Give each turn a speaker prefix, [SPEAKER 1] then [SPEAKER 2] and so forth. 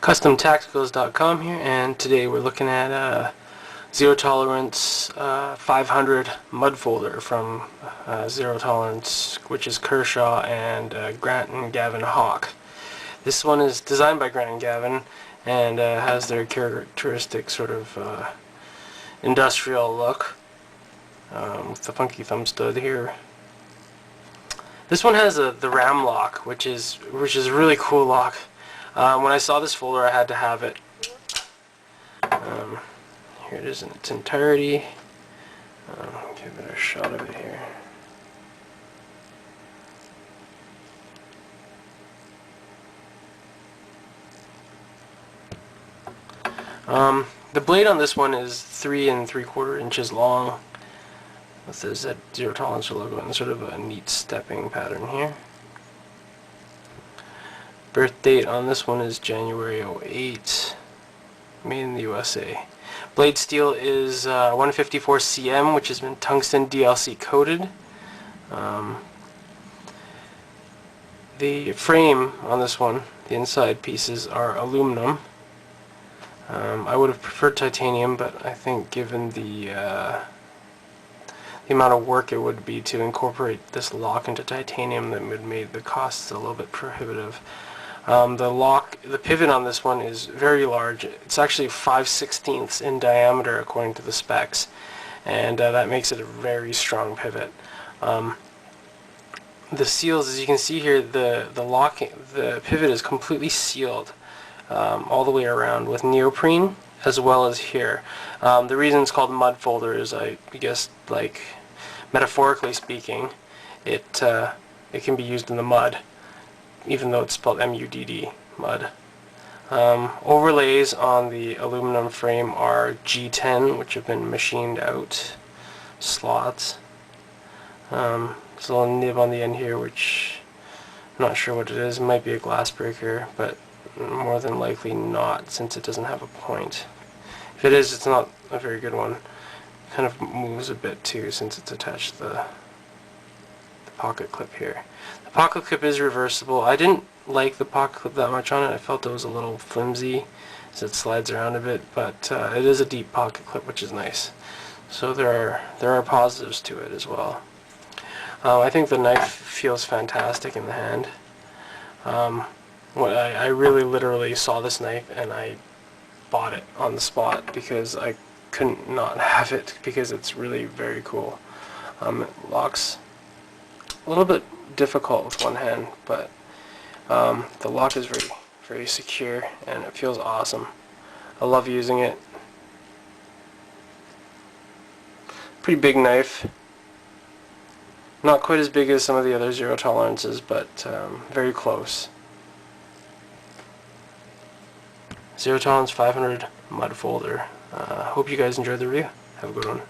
[SPEAKER 1] CustomTacticals.com here, and today we're looking at Zero Tolerance 500 mud folder from Zero Tolerance, which is Kershaw and Grant and Gavin Hawk. This one is designed by Grant and Gavin and has their characteristic sort of industrial look with the funky thumb stud here. This one has the ram lock, which is a really cool lock. When I saw this folder, I had to have it. Here it is in its entirety. Give it a shot of it here. The blade on this one is 3 3/4 inches long, with the Zero Tolerance logo and sort of a neat stepping pattern here. Birth date on this one is January 08, made in the USA. Blade steel is 154 cm, which has been tungsten DLC coated. The frame on this one, the inside pieces, are aluminum. I would have preferred titanium, but I think given the amount of work it would be to incorporate this lock into titanium, that would make the costs a little bit prohibitive. The pivot on this one is very large. It's actually 5/16 in diameter according to the specs, and that makes it a very strong pivot. The seals, as you can see here, the pivot is completely sealed all the way around with neoprene, as well as here. The reason it's called mud folder is, I guess, like metaphorically speaking, it can be used in the mud, even though it's spelled M-U-D-D, mud. Overlays on the aluminum frame are G10, which have been machined out slots. There's a little nib on the end here, which I'm not sure what it is. It might be a glass breaker, but more than likely not, since it doesn't have a point. If it is, it's not a very good one. It kind of moves a bit too, since it's attached to the pocket clip here. The pocket clip is reversible. I didn't like the pocket clip that much on it. I felt it was a little flimsy as it slides around a bit, but it is a deep pocket clip, which is nice. So there are positives to it as well. I think the knife feels fantastic in the hand. I really literally saw this knife and I bought it on the spot because I couldn't not have it, because it's really very cool. It locks a little bit difficult with one hand, but the lock is very, very secure and it feels awesome. I love using it. Pretty big knife. Not quite as big as some of the other Zero Tolerances, but very close. Zero Tolerance 500 mud folder. Hope you guys enjoyed the review. Have a good one.